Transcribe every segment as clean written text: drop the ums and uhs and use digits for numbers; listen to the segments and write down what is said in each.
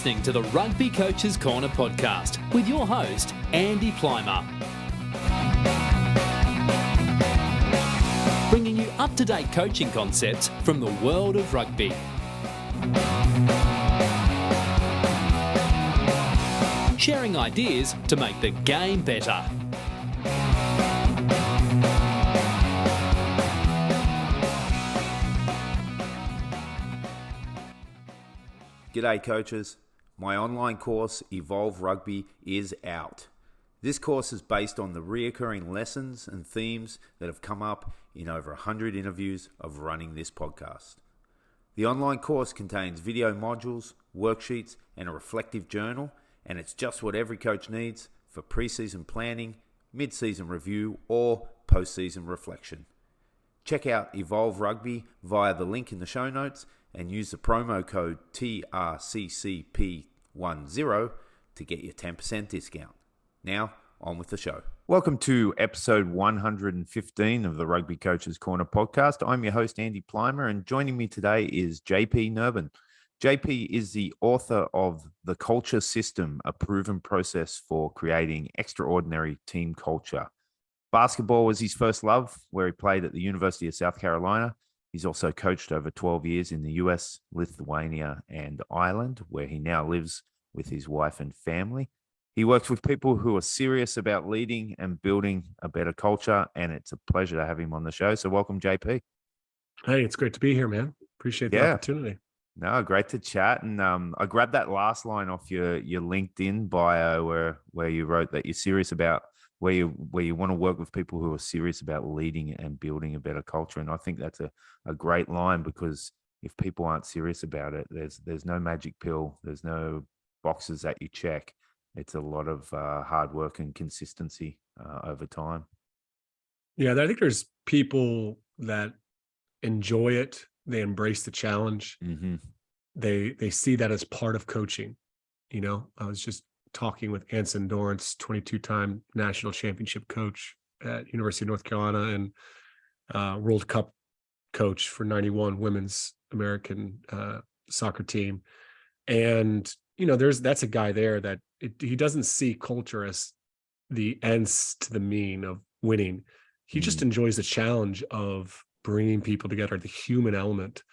listening to the Rugby Coaches Corner podcast with your host, Andy Plimer. Bringing you up-to-date coaching concepts from the world of rugby. Sharing ideas to make the game better. G'day coaches, my online course Evolve Rugby is out. This course is based on the reoccurring lessons and themes that have come up in over 100 interviews of running this podcast. The online course contains video modules, worksheets and a reflective journal, and it's just what every coach needs for pre-season planning, mid-season review or post-season reflection. Check out Evolve Rugby via the link in the show notes and use the promo code TRCCP10 to get your 10% discount. Now, on with the show. Welcome to episode 115 of the Rugby Coaches Corner podcast. I'm your host, Andy Plimer, and joining me today is JP Nerbun. JP is the author of The Culture System, a proven process for creating extraordinary team culture. Basketball was his first love, where he played at the University of South Carolina. He's also coached over 12 years in the US, Lithuania, and Ireland, where he now lives with his wife and family. He works with people who are serious about leading and building a better culture, and it's a pleasure to have him on the show. So welcome, JP. Hey, it's great to be here, man. Appreciate the opportunity. No, great to chat. And I grabbed that last line off your LinkedIn bio where you wrote that you're serious about where you want to work with people who are serious about leading and building a better culture. And I think that's a great line, because if people aren't serious about it, there's no magic pill. There's no boxes that you check. It's a lot of hard work and consistency over time. Yeah, I think there's people that enjoy it. They embrace the challenge. Mm-hmm. They see that as part of coaching. You know, I was just talking with Anson Dorrance, 22-time national championship coach at University of North Carolina and World Cup coach for 91 women's American soccer team. And, you know, that's a guy there that he doesn't see culture as the ends to the mean of winning. He just enjoys the challenge of bringing people together, the human element.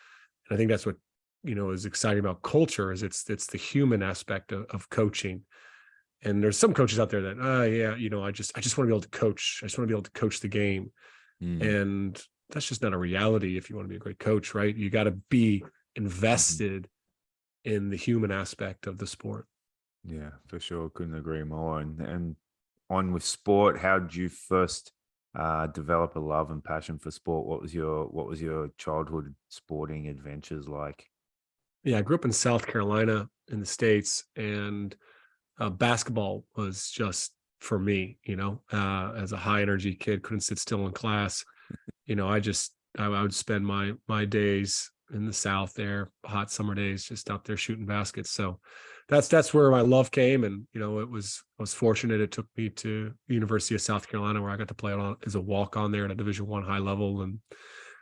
And I think that's what, you know, is exciting about culture is it's the human aspect of coaching. And there's some coaches out there that, I just want to be able to coach. I just want to be able to coach the game. And that's just not a reality if you want to be a great coach, right? You got to be invested in the human aspect of the sport. Yeah, for sure. Couldn't agree more. And on with sport, how did you first develop a love and passion for sport? What was your childhood sporting adventures like? Yeah, I grew up in South Carolina in the States, and basketball was just for me, you know, as a high energy kid, couldn't sit still in class. You know, I would spend my days in the South there, hot summer days, just out there shooting baskets. So that's where my love came. And, you know, I was fortunate. It took me to the University of South Carolina, where I got to play as a walk-on there at a Division I high level and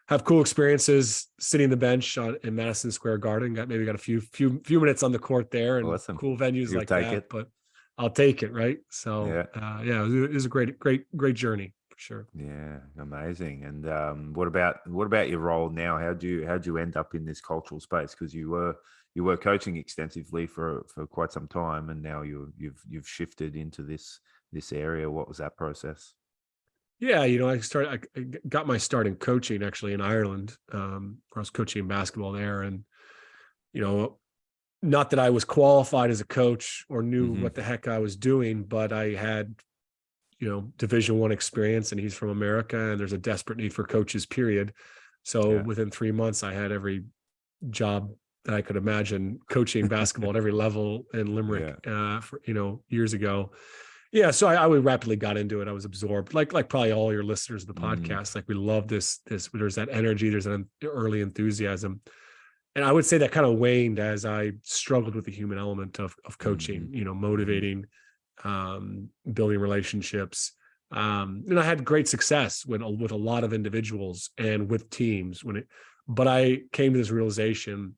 have cool experiences sitting on the bench in Madison Square Garden. Got a few minutes on the court there, and awesome. Cool venues You'll like that. it. But I'll take it, right? So it was a great journey for sure. Yeah, amazing. And what about your role now? How'd you end up in this cultural space? Because you were coaching extensively for quite some time, and now you've shifted into this area. What was that process? Yeah, you know, I got my start in coaching actually in Ireland. Where I was coaching basketball there, and you know, not that I was qualified as a coach or knew what the heck I was doing, but I had, you know, Division I experience, and he's from America, and there's a desperate need for coaches, period. So within 3 months, I had every job that I could imagine coaching basketball at every level in Limerick, for, you know, years ago. Yeah, so I rapidly got into it. I was absorbed, like probably all your listeners of the podcast. Like, we love this. There's that energy. There's an early enthusiasm, and I would say that kind of waned as I struggled with the human element of coaching. You know, motivating, building relationships. And I had great success with a lot of individuals and with teams but I came to this realization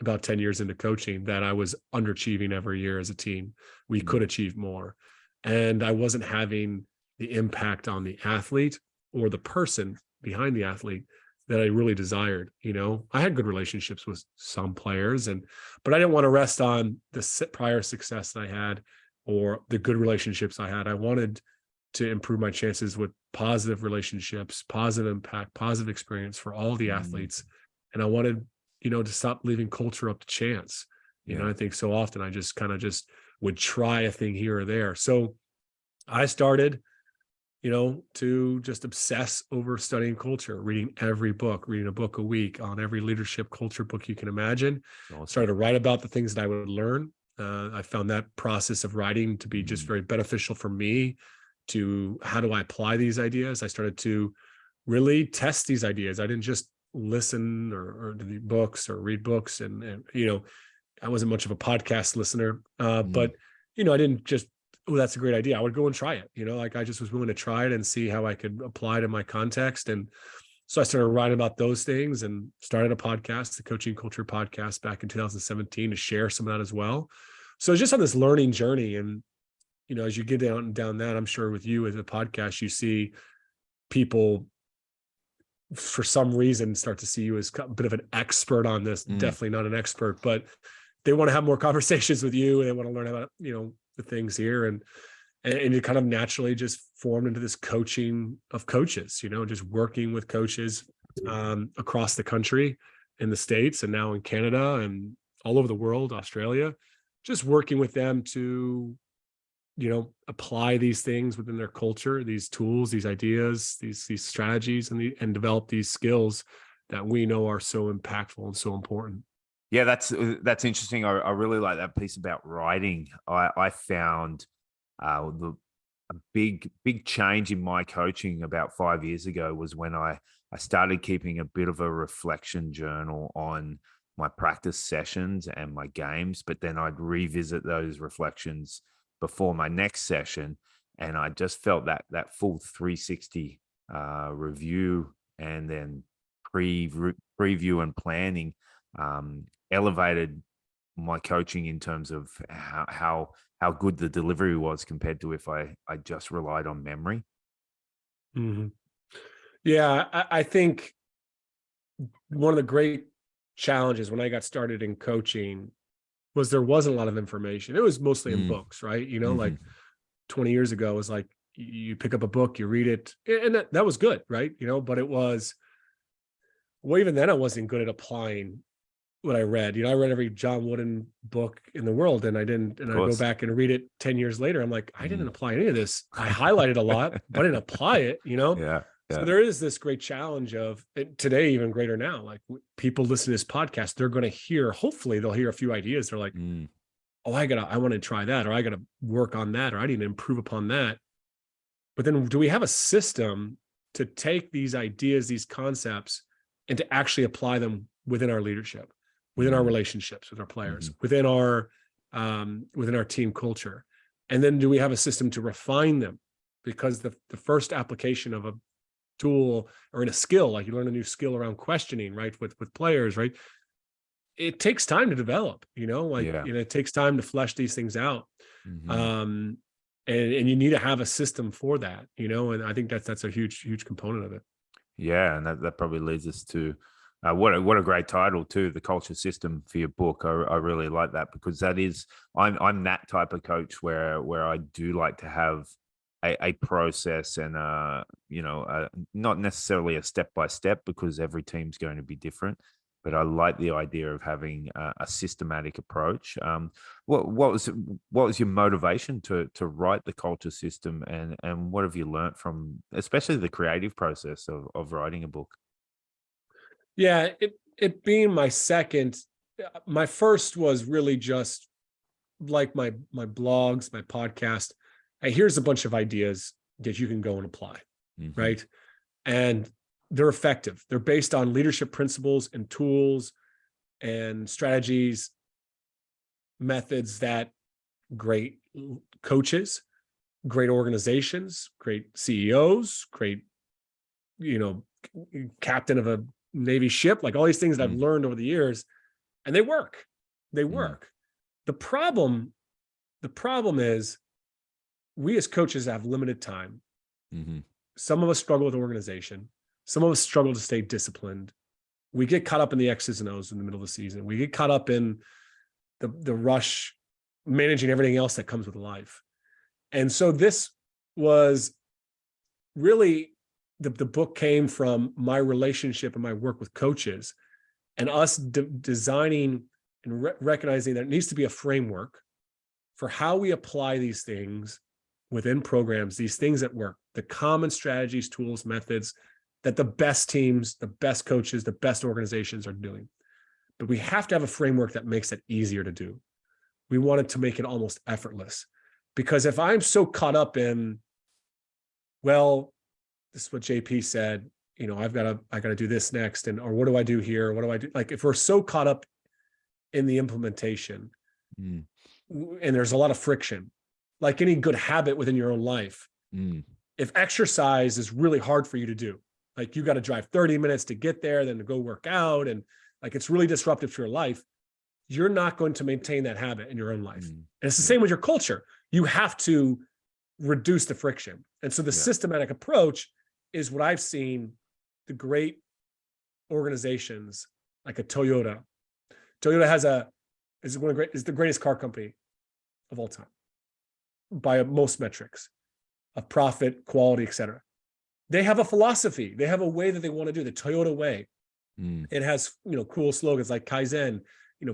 about 10 years into coaching that I was underachieving every year as a team. We could achieve more. And I wasn't having the impact on the athlete or the person behind the athlete that I really desired. I had good relationships with some players, but I didn't want to rest on the prior success that I had or the good relationships I had. I wanted to improve my chances with positive relationships, positive impact, positive experience for all the athletes. And I wanted, to stop leaving culture up to chance. I think so often I just would try a thing here or there. So I started, to just obsess over studying culture, reading every book, reading a book a week on every leadership culture book you can imagine. Awesome. Started to write about the things that I would learn. I found that process of writing to be just very beneficial for me to how do I apply these ideas. I started to really test these ideas. I didn't just listen or to the books or read books. And I wasn't much of a podcast listener, but, I didn't just, oh, that's a great idea. I would go and try it. I just was willing to try it and see how I could apply to my context. And so I started writing about those things and started a podcast, the Coaching Culture Podcast, back in 2017 to share some of that as well. So it's just on this learning journey. And, as you get down that, I'm sure with you as a podcast, you see people for some reason start to see you as a bit of an expert on this. Definitely not an expert, but they want to have more conversations with you and they want to learn about, the things here. And it kind of naturally just formed into this coaching of coaches, just working with coaches across the country, in the States and now in Canada and all over the world, Australia, just working with them to, apply these things within their culture, these tools, these ideas, these strategies, and develop these skills that we know are so impactful and so important. Yeah, that's interesting. I really like that piece about writing. I found a big change in my coaching about 5 years ago was when I started keeping a bit of a reflection journal on my practice sessions and my games, but then I'd revisit those reflections before my next session, and I just felt that full 360 review and then preview and planning elevated my coaching in terms of how good the delivery was compared to if I just relied on memory. Mm-hmm. Yeah, I think one of the great challenges when I got started in coaching was there wasn't a lot of information. It was mostly in books, right? Like 20 years ago, it was like you pick up a book, you read it, and that was good, right? But it was, well, even then I wasn't good at applying what I read. I read every John Wooden book in the world, and I go back and read it 10 years later. I'm like, I didn't apply any of this. I highlighted a lot, but I didn't apply it, Yeah. So there is this great challenge of it today, even greater now. Like people listen to this podcast, they're going to hear, hopefully they'll hear a few ideas. They're like, oh, I want to try that, or I got to work on that, or I need to improve upon that. But then do we have a system to take these ideas, these concepts, and to actually apply them within our leadership, within our relationships with our players, within our team culture? And then do we have a system to refine them? Because the first application of a tool or in a skill, like you learn a new skill around questioning, right, with players, right, it takes time to develop, it takes time to flesh these things out. And you need to have a system for that, and I think that's a huge component of it. Yeah, and that probably leads us to what a great title too, the culture system for your book. I really like that, because that is, I'm that type of coach where I do like to have a process and not necessarily a step by step, because every team's going to be different. But I like the idea of having a systematic approach. What was your motivation to write the culture system, and what have you learned from, especially the creative process of writing a book? Yeah, it being my second, my first was really just like my blogs, my podcast. Hey, here's a bunch of ideas that you can go and apply, right? And they're effective. They're based on leadership principles and tools and strategies, methods that great coaches, great organizations, great CEOs, great, captain of a Navy ship, like all these things that I've learned over the years, and they work. They work. The problem is we as coaches have limited time. Some of us struggle with organization. Some of us struggle to stay disciplined. We get caught up in the X's and O's in the middle of the season. We get caught up in the rush, managing everything else that comes with life. And so this was really, the book came from my relationship and my work with coaches, and us designing and recognizing that it needs to be a framework for how we apply these things within programs, these things that work, the common strategies, tools, methods that the best teams, the best coaches, the best organizations are doing. But we have to have a framework that makes it easier to do. We wanted to make it almost effortless, because if I'm so caught up in, well, this is what JP said, I got to do this next, or what do I do here? What do I do? Like, if we're so caught up in the implementation, and there's a lot of friction, like any good habit within your own life. If exercise is really hard for you to do, like you got to drive 30 minutes to get there, then to go work out, and like it's really disruptive to your life, you're not going to maintain that habit in your own life. And it's the same with your culture. You have to reduce the friction. And so the systematic approach is what I've seen the great organizations like a Toyota. Toyota is the greatest car company of all time by most metrics of profit, quality, et cetera. They have a philosophy. They have a way that they want to do, the Toyota way. It has, cool slogans like Kaizen,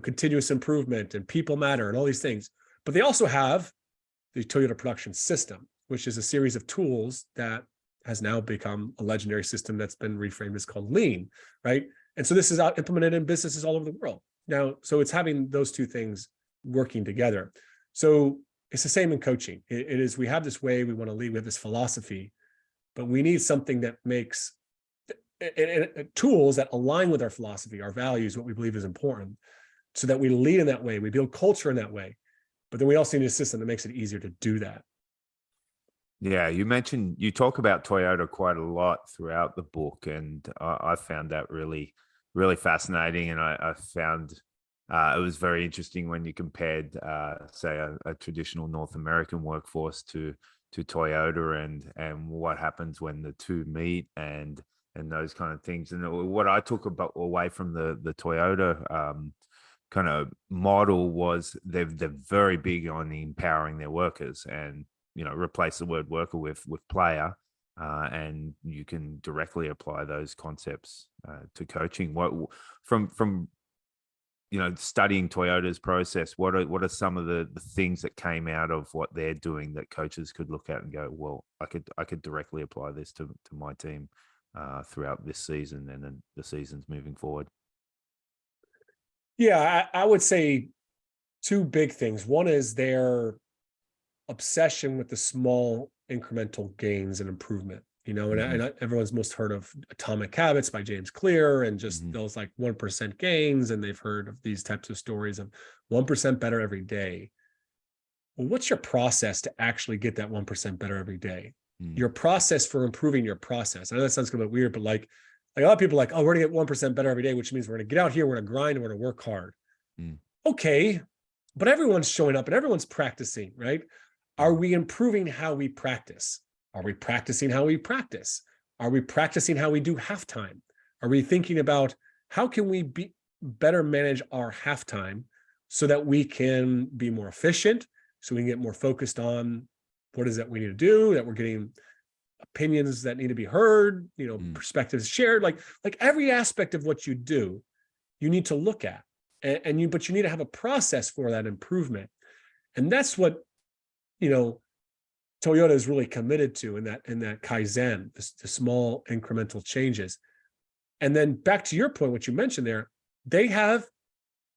continuous improvement and people matter and all these things. But they also have the Toyota production system, which is a series of tools that has now become a legendary system that's been reframed as called lean, right? And so this is implemented in businesses all over the world. Now, so it's having those two things working together. So it's the same in coaching. It is, we have this way we want to lead, we have this philosophy, but we need something that makes tools that align with our philosophy, our values, what we believe is important, so that we lead in that way, we build culture in that way. But then we also need a system that makes it easier to do that. Yeah, you talk about Toyota quite a lot throughout the book, and I found that really, really fascinating. And I found it was very interesting when you compared, say, a traditional North American workforce to Toyota, and what happens when the two meet, and those kind of things. And what I took away from the Toyota kind of model was they're very big on empowering their workers, and replace the word worker with player, and you can directly apply those concepts to coaching. What from studying Toyota's process, what are some of the things that came out of what they're doing that coaches could look at and go, well, I could directly apply this to my team throughout this season and then the seasons moving forward? Yeah, I would say two big things. One is their obsession with the small incremental gains and improvement, and everyone's most heard of Atomic Habits by James Clear, and just those like 1% gains. And they've heard of these types of stories of 1% better every day. Well, what's your process to actually get that 1% better every day? Your process for improving your process. I know that sounds a bit weird, but like a lot of people are like, oh, we're gonna get 1% better every day, which means we're gonna get out here, we're gonna grind, and we're gonna work hard. Okay, but everyone's showing up and everyone's practicing, right? Are we improving how we practice? Are we practicing how we practice? Are we practicing how we do halftime? Are we thinking about how can we better manage our halftime so that we can be more efficient, so we can get more focused on what is that we need to do, that we're getting opinions that need to be heard, perspectives shared, like every aspect of what you do, you need to look at, but you need to have a process for that improvement. And that's what, Toyota is really committed to in that Kaizen, the small incremental changes. And then back to your point, what you mentioned there, they have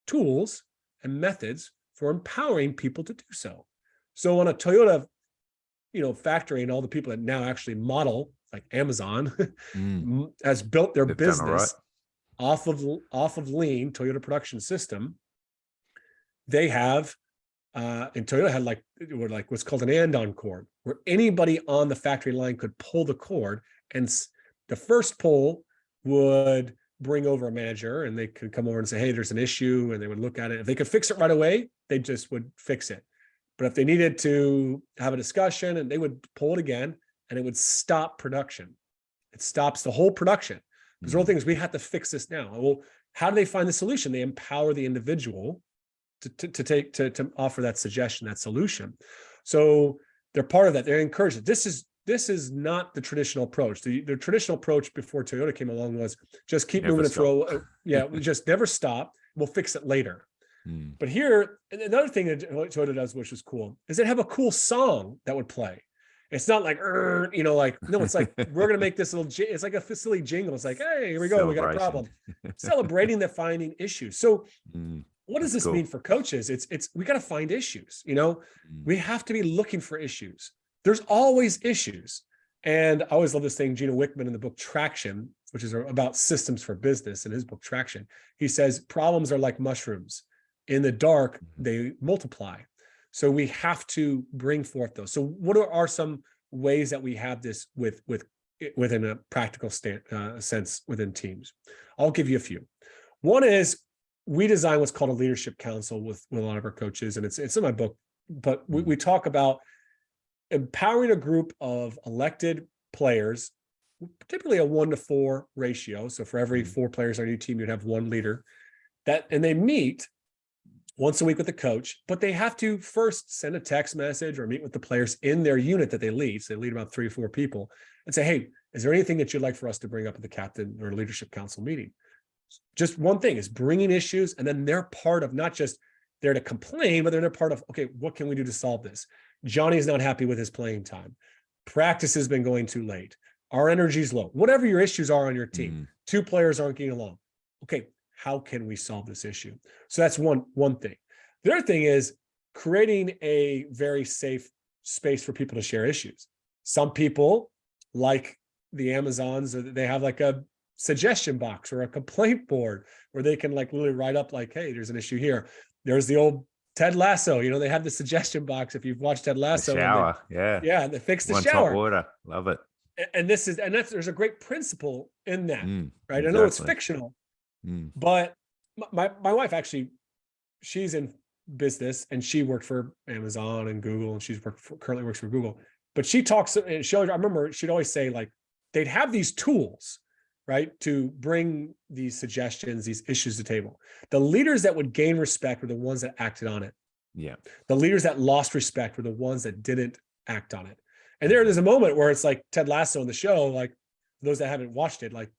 tools and methods for empowering people to do so. So on a Toyota, factory, and all the people that now actually model, like Amazon, has built their business off of lean, Toyota production system. They have, and Toyota had like what's called an and-on cord, where anybody on the factory line could pull the cord, and the first pull would bring over a manager and they could come over and say, hey, there's an issue, and they would look at it. If they could fix it right away, they just would fix it. But if they needed to have a discussion, and they would pull it again, and it would stop production. It stops the whole production. Because the whole thing is, we have to fix this now. Well, how do they find the solution? They empower the individual to offer that suggestion, that solution. So they're part of that. They're encouraged. This is not the traditional approach. The traditional approach before Toyota came along was just keep moving it through. Yeah, we just never stop. We'll fix it later. But here, another thing that Toyota does, which is cool, is they have a cool song that would play. It's not like, no, it's like, we're going to make this it's like a silly jingle. It's like, hey, here we go. We got a problem. Celebrating the finding issues. So what does this mean for coaches? We got to find issues. We have to be looking for issues. There's always issues. And I always love this thing, Gino Wickman in the book Traction, which is about systems for business, in his book Traction. He says, problems are like mushrooms. In the dark, they multiply. So we have to bring forth those. So what are some ways that we have this within a practical sense within teams? I'll give you a few. One is, we design what's called a leadership council with a lot of our coaches, and it's in my book, but we talk about empowering a group of elected players, typically a 1-to-4 ratio. So for every 4 players on your team, you'd have 1 leader, and they meet once a week with the coach, but they have to first send a text message or meet with the players in their unit that they lead. So they lead about 3 or 4 people, and say, hey, is there anything that you'd like for us to bring up at the captain or leadership council meeting? Just one thing is bringing issues, and then they're part of, not just there to complain, but they're part of, okay, what can we do to solve this? Johnny's not happy with his playing time. Practice has been going too late. Our energy's low. Whatever your issues are on your team, 2 players aren't getting along. Okay, how can we solve this issue? So that's one thing. The other thing is creating a very safe space for people to share issues. Some people, like the Amazons, they have like a suggestion box or a complaint board where they can like literally write up like, hey, there's an issue here. There's the old Ted Lasso, they have the suggestion box. If you've watched Ted Lasso, the shower, yeah, they fix the One shower. Top water, love it. And there's a great principle in that, right? Exactly. I know it's fictional, but my wife actually, she's in business and she worked for Amazon and Google, and currently works for Google. But she talks, and I remember she'd always say, like, they'd have these tools, right, to bring these suggestions, these issues to the table. The leaders that would gain respect were the ones that acted on it. Yeah. The leaders that lost respect were the ones that didn't act on it. And there's a moment where it's like Ted Lasso in the show, like, for those that haven't watched it, like,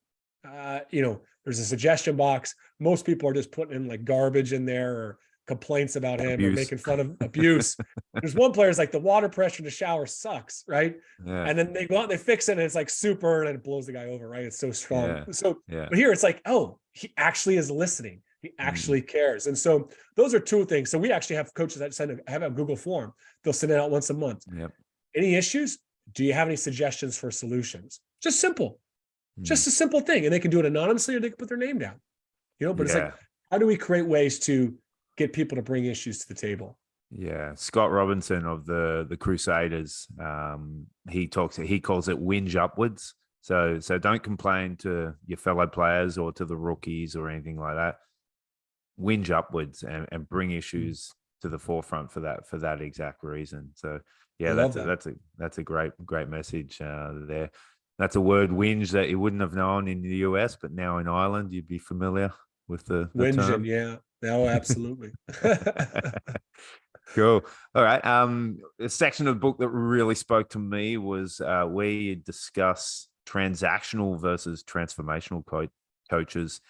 there's a suggestion box. Most people are just putting in like garbage in there, or complaints about him, or making fun of abuse. There's one player's like, the water pressure in the shower sucks, right? Yeah. And then they go out and they fix it, and it's like super, and it blows the guy over, right? It's so strong. Yeah. But here it's like, oh, he actually is listening. He actually cares. And so those are 2 things. So we actually have coaches that have a Google form. They'll send it out once a month. Yep. Any issues? Do you have any suggestions for solutions? Just simple. Just a simple thing. And they can do it anonymously, or they can put their name down. But it's like, how do we create ways to get people to bring issues to the table? Yeah. Scott Robinson of the Crusaders, he calls it whinge upwards. So don't complain to your fellow players or to the rookies or anything like that. Whinge upwards and bring issues to the forefront for that exact reason. So yeah, that's a great message there. That's a word, whinge, that you wouldn't have known in the US, but now in Ireland you'd be familiar with the term. Yeah. No, absolutely. Cool. All right. A section of the book that really spoke to me was where you discuss transactional versus transformational coaches.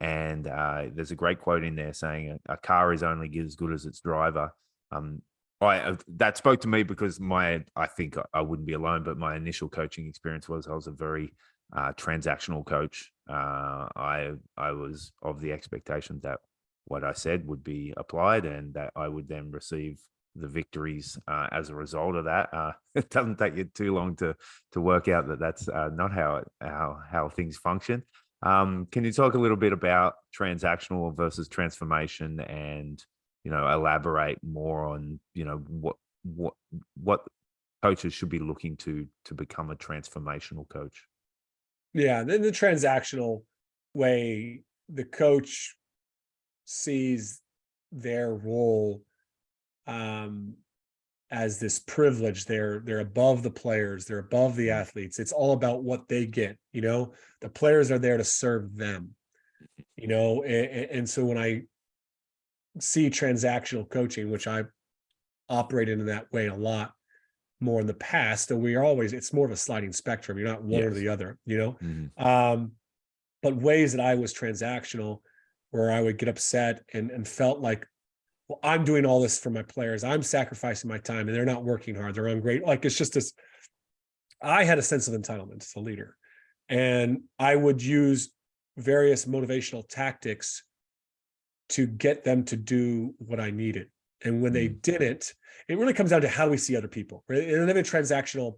And there's a great quote in there saying a car is only as good as its driver. That spoke to me because I think I wouldn't be alone, but my initial coaching experience was I was a very transactional coach. I was of the expectation that what I said would be applied and that I would then receive the victories as a result of that. It doesn't take you too long to work out that that's not how things function. Can you talk a little bit about transactional versus transformation, and elaborate more on what coaches should be looking to become a transformational coach? Yeah, the transactional, way the coach sees their role as this privilege. They're above the players, they're above the athletes. It's all about what they get. The players are there to serve them. And so when I see transactional coaching, which I operated in that way a lot more in the past, and it's more of a sliding spectrum. You're not one or the other, but ways that I was transactional, where I would get upset and felt like, well, I'm doing all this for my players, I'm sacrificing my time, and they're not working hard, they're ungrateful. Like, it's just this, I had a sense of entitlement as a leader, and I would use various motivational tactics to get them to do what I needed. And when they didn't, it really comes down to how do we see other people. Right? In a transactional,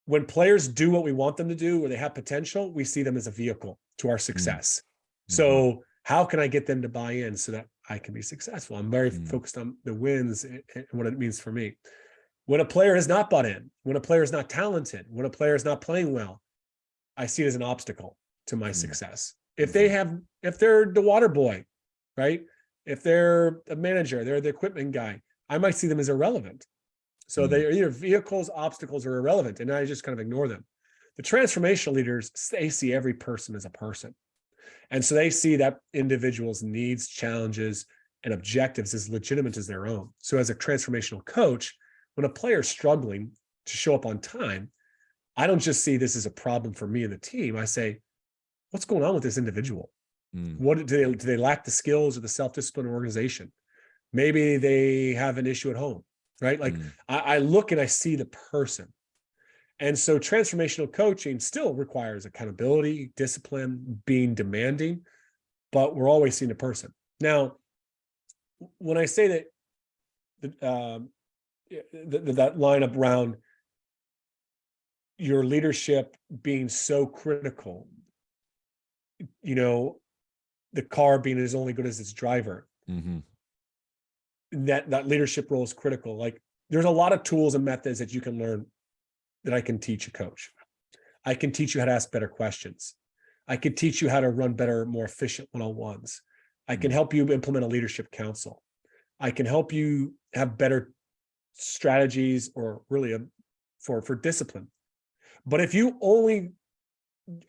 when players do what we want them to do, where they have potential, we see them as a vehicle to our success. So how can I get them to buy in so that I can be successful? I'm very focused on the wins and what it means for me. When a player has not bought in, when a player is not talented, when a player is not playing well, I see it as an obstacle to my success. If they're the water boy, right? If they're a manager, they're the equipment guy, I might see them as irrelevant. So they are either vehicles, obstacles, or irrelevant, and I just kind of ignore them. The transformational leaders, they see every person as a person. And so they see that individual's needs, challenges, and objectives as legitimate as their own. So as a transformational coach, when a player is struggling to show up on time, I don't just see this as a problem for me and the team. I say, what's going on with this individual? What do they lack the skills or the self-discipline or organization? Maybe they have an issue at home, right? Like I look and I see the person. And so transformational coaching still requires accountability, discipline, being demanding, but we're always seeing the person. Now, when I say that that lineup around your leadership being so critical, the car being as only good as its driver, that leadership role is critical. Like, there's a lot of tools and methods that you can learn that I can teach a coach. I can teach you how to ask better questions. I can teach you how to run better, more efficient one-on-ones. I can help you implement a leadership council. I can help you have better strategies, or really for discipline. But if you only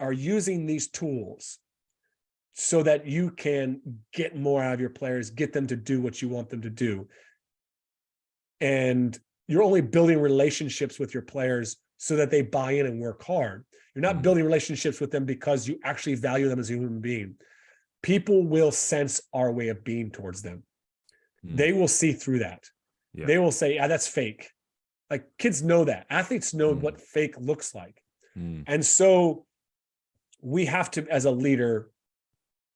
are using these tools so that you can get more out of your players, get them to do what you want them to do, and you're only building relationships with your players so that they buy in and work hard, you're not building relationships with them because you actually value them as a human being. People will sense our way of being towards them. They will see through that. They will say, that's fake. Like, kids know that. Athletes know what fake looks like. And so we have to, as a leader,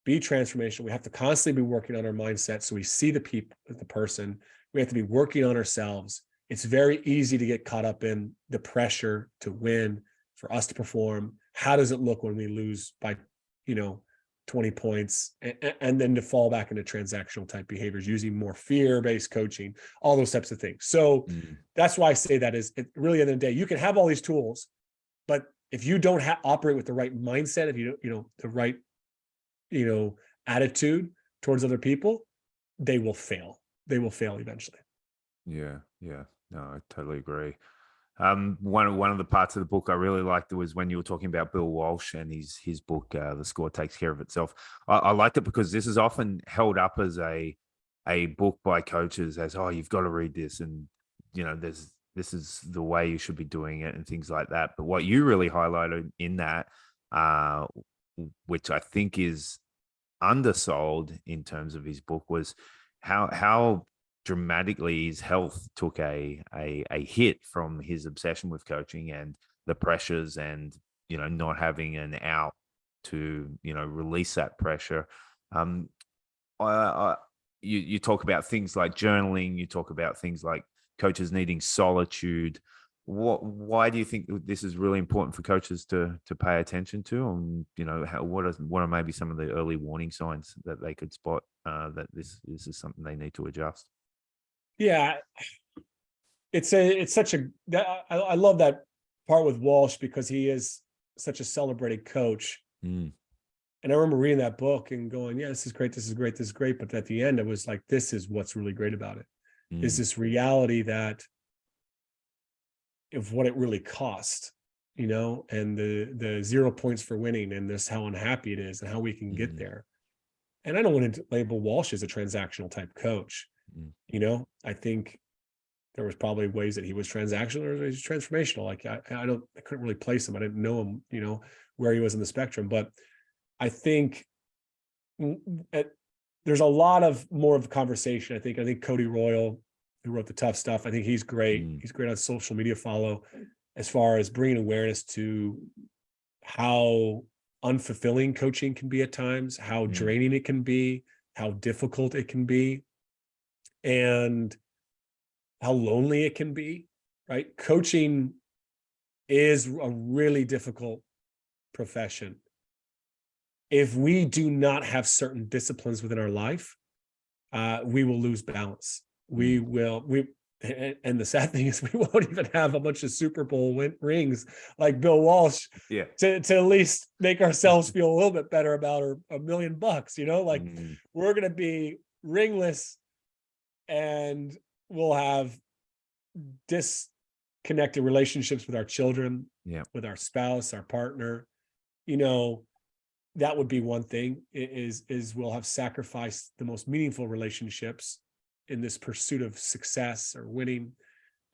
be transformational. We have to constantly be working on our mindset so we see the person. We have to be working on ourselves. It's very easy to get caught up in the pressure to win, for us to perform. How does it look when we lose by, 20 points, and then to fall back into transactional type behaviors, using more fear-based coaching, all those types of things. So that's why I say that is, really, at the end of the day, you can have all these tools, but if you don't operate with the right mindset, if you don't, the right, attitude towards other people, they will fail. They will fail eventually. Yeah. No, I totally agree. One of the parts of the book I really liked was when you were talking about Bill Walsh and his book, The Score Takes Care of Itself. I liked it because this is often held up as a book by coaches as, oh, you've got to read this, and this is the way you should be doing it, and things like that. But what you really highlighted in that, which I think is undersold in terms of his book, was how dramatically his health took a hit from his obsession with coaching and the pressures, and not having an out to release that pressure. You talk about things like journaling, you talk about things like coaches needing solitude. Why do you think this is really important for coaches to pay attention to? And what are maybe some of the early warning signs that they could spot that this is something they need to adjust? Yeah, I love that part with Walsh, because he is such a celebrated coach. And I remember reading that book and going, yeah, this is great. This is great. This is great. But at the end, it was like, this is what's really great about it, is this reality that of what it really cost, and the 0 points for winning, and this, how unhappy it is and how we can get there. And I don't want to label Walsh as a transactional type coach. I think there was probably ways that he was transactional or he was transformational. Like I couldn't really place him. I didn't know him, where he was in the spectrum. But I think there's a lot of more of a conversation. I think Cody Royal, who wrote the tough stuff, I think he's great. He's great on social media follow, as far as bringing awareness to how unfulfilling coaching can be at times, how draining it can be, how difficult it can be, and how lonely it can be, right? Coaching is a really difficult profession. If we do not have certain disciplines within our life, we will lose balance. And the sad thing is we won't even have a bunch of Super Bowl rings like Bill Walsh to at least make ourselves feel a little bit better about $1 million, we're going to be ringless, and we'll have disconnected relationships with our children, with our spouse, our partner. That would be one thing, is we'll have sacrificed the most meaningful relationships in this pursuit of success or winning.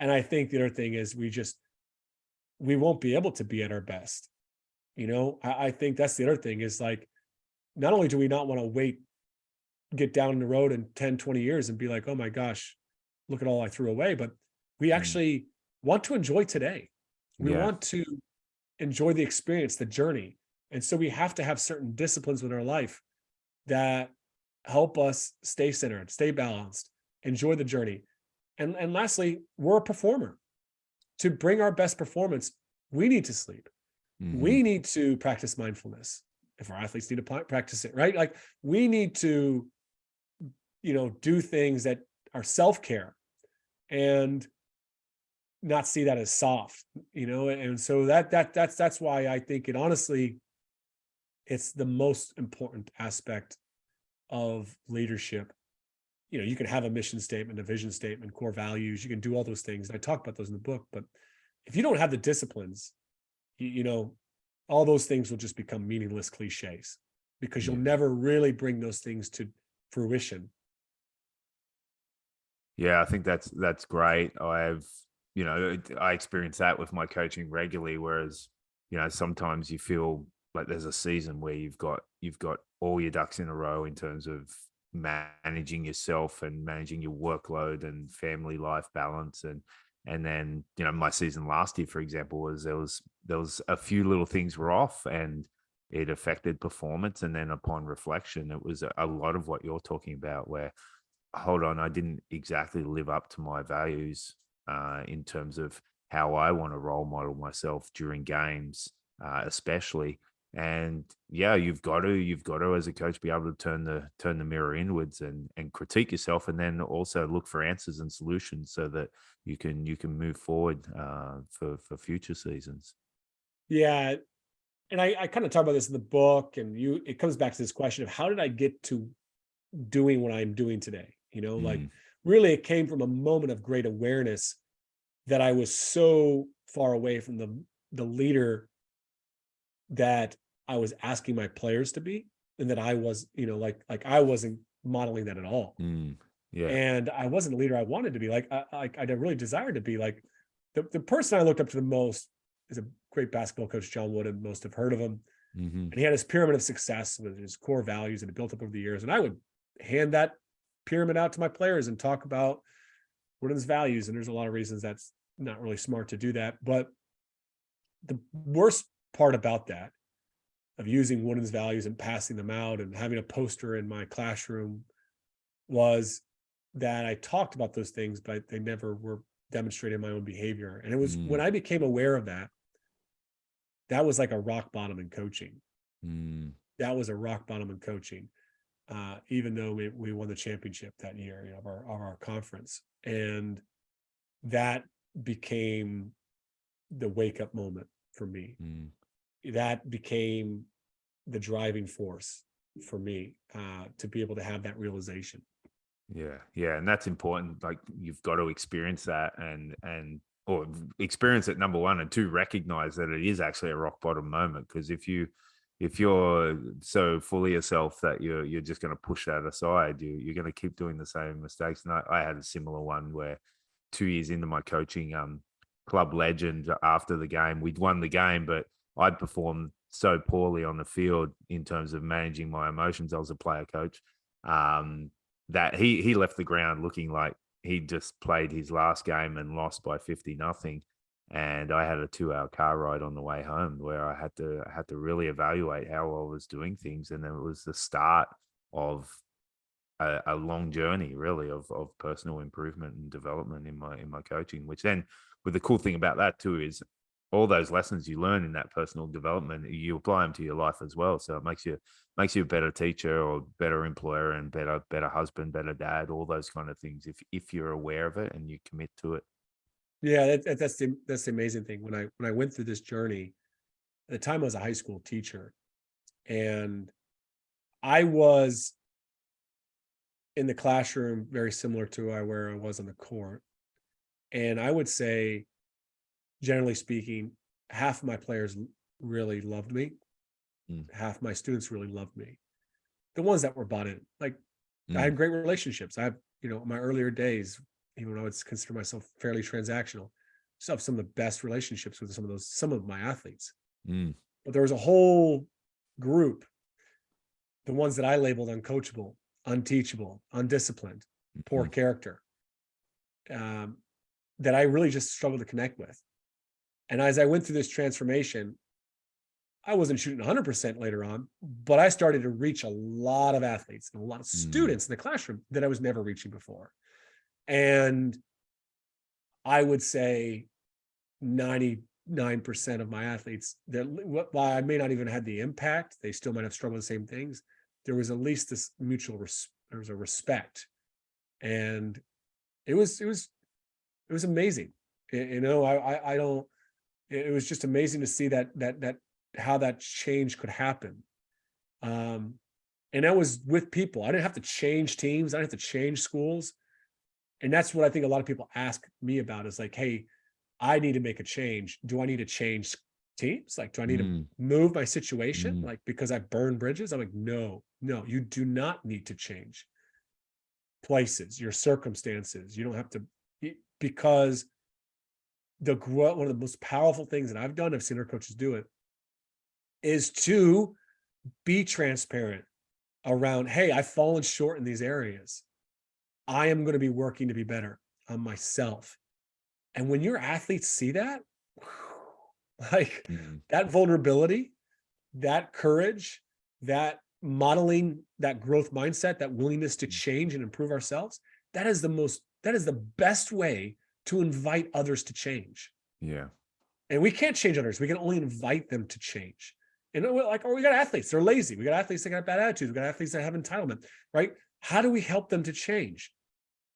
And I think the other thing is we won't be able to be at our best. I think that's the other thing, is like, not only do we not want to get down the road in 10, 20 years and be like, oh my gosh, look at all I threw away, but we actually want to enjoy today. We want to enjoy the experience, the journey. And so we have to have certain disciplines in our life that help us stay centered, stay balanced, enjoy the journey. And lastly, we're a performer. To bring our best performance, we need to sleep. We need to practice mindfulness. If our athletes need to practice it, right? Like, we need to, do things that are self-care and not see that as soft, and so that's why I think it's the most important aspect of leadership. You can have a mission statement, a vision statement, core values, you can do all those things. I talk about those in the book, but if you don't have the disciplines, all those things will just become meaningless cliches, because you'll never really bring those things to fruition. Yeah, I think that's great. I experience that with my coaching regularly, whereas, sometimes you feel like there's a season where you've got all your ducks in a row in terms of managing yourself and managing your workload and family life balance. And then, my season last year, for example, was there was a few little things were off, and it affected performance. And then upon reflection, it was a lot of what you're talking about, where, hold on, I didn't exactly live up to my values in terms of how I want to role model myself during games, especially. And you've got to as a coach be able to turn the mirror inwards and critique yourself, and then also look for answers and solutions so that you can move forward for future seasons. Yeah. And I kind of talk about this in the book, and it comes back to this question of, how did I get to doing what I'm doing today? Like, really, it came from a moment of great awareness that I was so far away from the leader that I was asking my players to be, and that I was, like I wasn't modeling that at all. And I wasn't the leader I wanted to be. Like, I really desired to be. Like, the person I looked up to the most is a great basketball coach, John Wooden. Most have heard of him. And he had his pyramid of success with his core values that had built up over the years. And I would hand that pyramid out to my players and talk about Wooden's values. And there's a lot of reasons that's not really smart to do that. But the worst part about that, of using Wooden's values and passing them out and having a poster in my classroom, was that I talked about those things, but they never were demonstrated in my own behavior. And it was when I became aware of that, that was like a rock bottom in coaching. That was a rock bottom in coaching, even though we won the championship that year, of our conference. And that became the wake up moment for me. That became the driving force for me to be able to have that realization. Yeah, and that's important. Like, you've got to experience that or experience it, number one, and two, recognize that it is actually a rock bottom moment. Because if you're so full of yourself that you're just going to push that aside, you're going to keep doing the same mistakes. And I had a similar one where 2 years into my coaching, club legend, after the game, we'd won the game, but I'd performed so poorly on the field in terms of managing my emotions. I was a player coach. That he left the ground looking like he just played his last game and lost by 50-0. And I had a 2-hour car ride on the way home where I had to really evaluate how I was doing things. And then it was the start of a long journey, really, of personal improvement and development in my coaching. Which then, with the cool thing about that too, is all those lessons you learn in that personal development, you apply them to your life as well. So it makes you a better teacher or better employer and better husband, better dad, all those kind of things, if you're aware of it and you commit to it. Yeah, that's the amazing thing. When I went through this journey, at the time I was a high school teacher, and I was in the classroom very similar to where I was on the court. And I would say, generally speaking, half of my players really loved me. Half my students really loved me. The ones that were bought in, like, I had great relationships. I have, in my earlier days, even when I would consider myself fairly transactional, still have some of the best relationships with some of my athletes. But there was a whole group, the ones that I labeled uncoachable, unteachable, undisciplined, poor character, that I really just struggled to connect with. And as I went through this transformation, I wasn't shooting 100% later on, but I started to reach a lot of athletes and a lot of students in the classroom that I was never reaching before. And I would say 99% of my athletes, while I may not even have the impact, they still might have struggled with the same things. There was at least this there was a respect, and it was amazing. I don't. It was just amazing to see that how that change could happen. And that was with people. I didn't have to change teams. I didn't have to change schools. And that's what I think a lot of people ask me about, is like, hey, I need to make a change. Do I need to change teams? Like, do I need to move my situation? Like, because I burned bridges? I'm like, no, you do not need to change places, your circumstances. You don't have to, because one of the most powerful things that I've done, I've seen our coaches do it, is to be transparent around, hey, I've fallen short in these areas. I am going to be working to be better on myself. And when your athletes see that, like that vulnerability, that courage, that modeling, that growth mindset, that willingness to change and improve ourselves, that is the best way to invite others to change. Yeah. And we can't change others. We can only invite them to change. And we got athletes, they're lazy. We got athletes that got bad attitudes. We got athletes that have entitlement, right? How do we help them to change?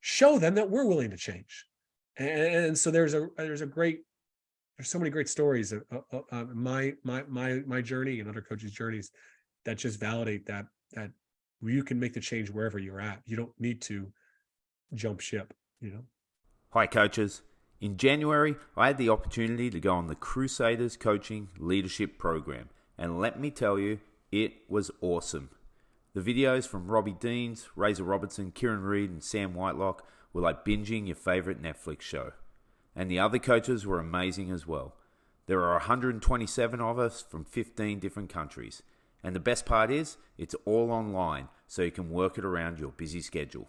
Show them that we're willing to change. And so there's so many great stories of my journey and other coaches' journeys that just validate that you can make the change wherever you're at. You don't need to jump ship, Hi, coaches. In January, I had the opportunity to go on the Crusaders Coaching Leadership Program, and let me tell you, it was awesome. The videos from Robbie Deans, Razor Robertson, Kieran Reid, and Sam Whitelock were like binging your favorite Netflix show. And the other coaches were amazing as well. There are 127 of us from 15 different countries. And the best part is, it's all online, so you can work it around your busy schedule.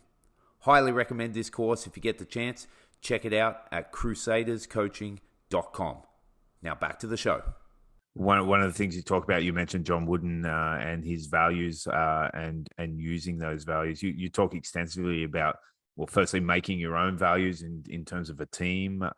Highly recommend this course if you get the chance. Check it out at crusaderscoaching.com. Now back to the show. One of the things you talk about, you mentioned John Wooden and his values and using those values. You talk extensively about, well, firstly, making your own values in terms of a team,